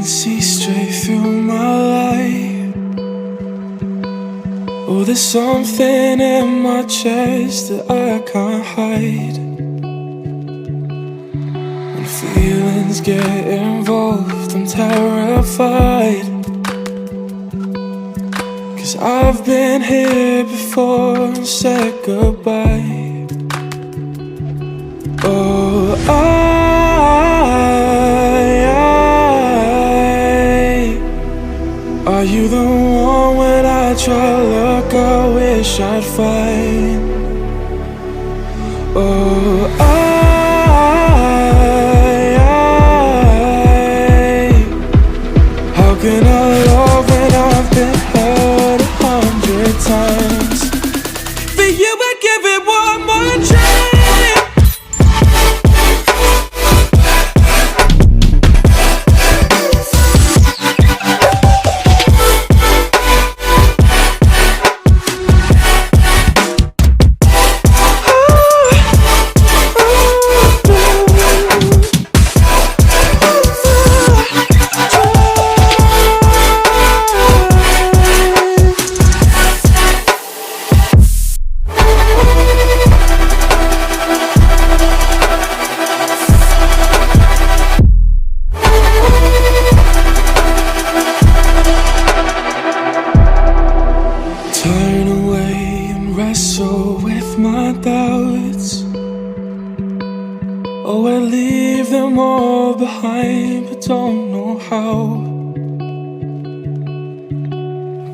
can see straight through my life. Oh, there's something in my chest that I can't hide. When feelings get involved, I'm terrified. 'Cause I've been here before and said goodbye. Oh, are you the one when I try look I wish I'd find? Oh, how can I love when I've been hurt 100 times? For you I'd give it one more try.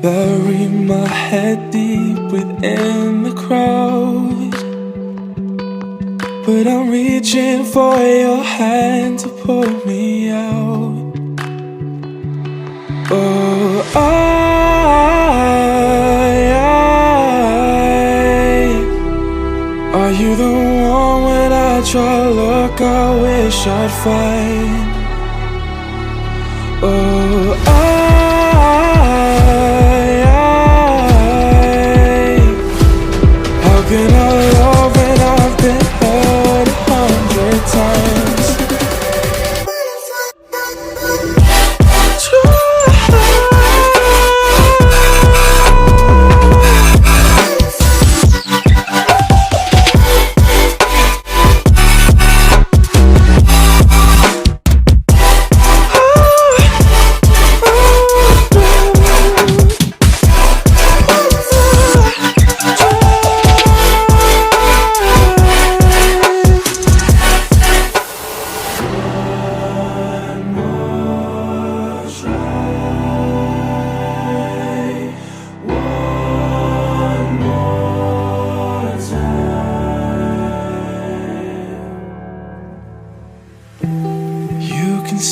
Bury my head deep within the crowd, but I'm reaching for your hand to pull me out. Oh, are you the one when I try look I wish I'd find? Oh, how can I love when I've been hurt 100 times?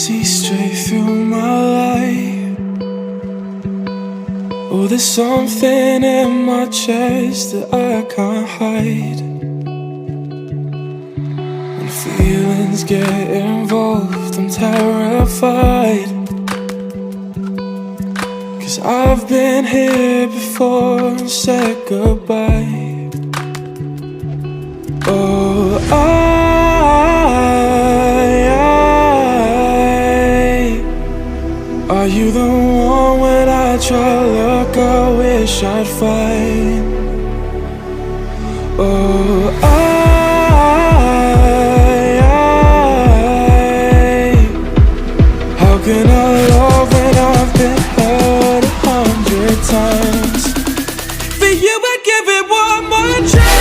See straight through my life. Oh, there's something in my chest that I can't hide. When feelings get involved, I'm terrified. 'Cause I've been here before and said goodbye. Oh, are you the one when I try look I wish I'd find? Oh, how can I love when I've been hurt 100 times? For you I'd give it one more try.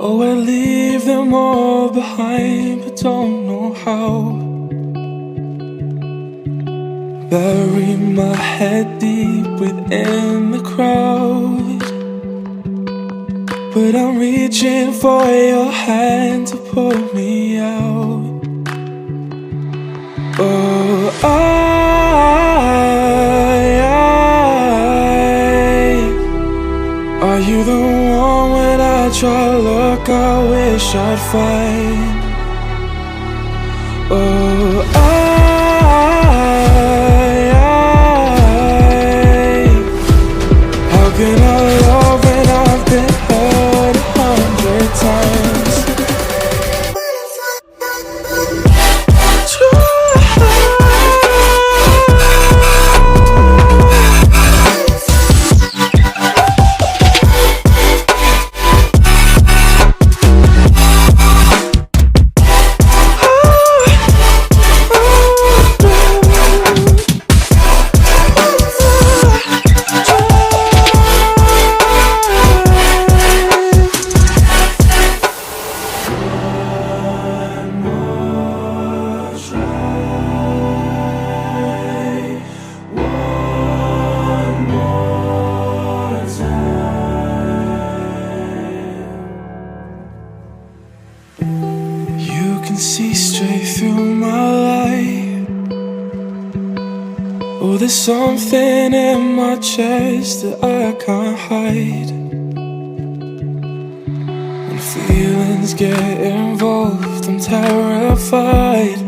Oh, I leave them all behind, but don't know how. Bury my head deep within the crowd, but I'm reaching for your hand to pull me out. Oh, are you the one when I try look I wish I'd find? Oh, how can I love when I've been hurt 100 times? See straight through my life. Oh, there's something in my chest that I can't hide. When feelings get involved, I'm terrified.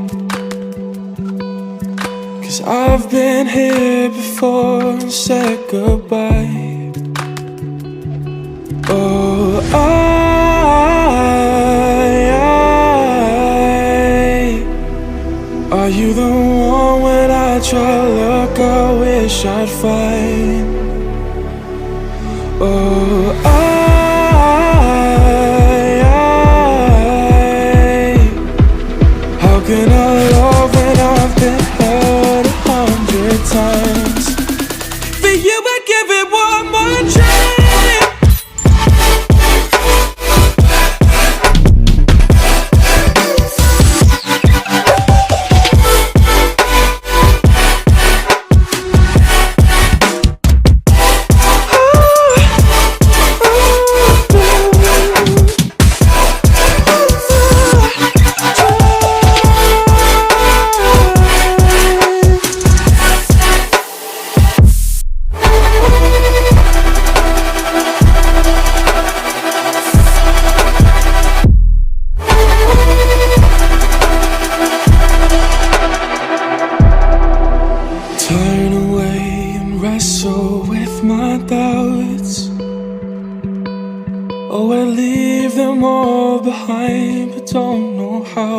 'Cause I've been here before and said goodbye. Oh, are you the one when I try look I wish I'd find? Oh, how can I love when I've been hurt 100 times? For you I'd give it one more try. Turn away and wrestle with my doubts. Oh, I leave them all behind, but don't know how.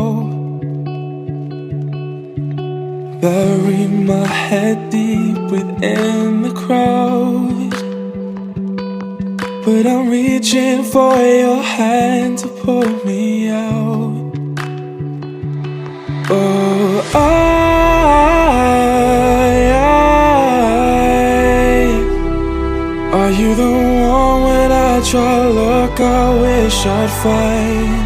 Bury my head deep within the crowd, but I'm reaching for your hand to pull me out. Oh, are you the one when I try look I wish I'd find?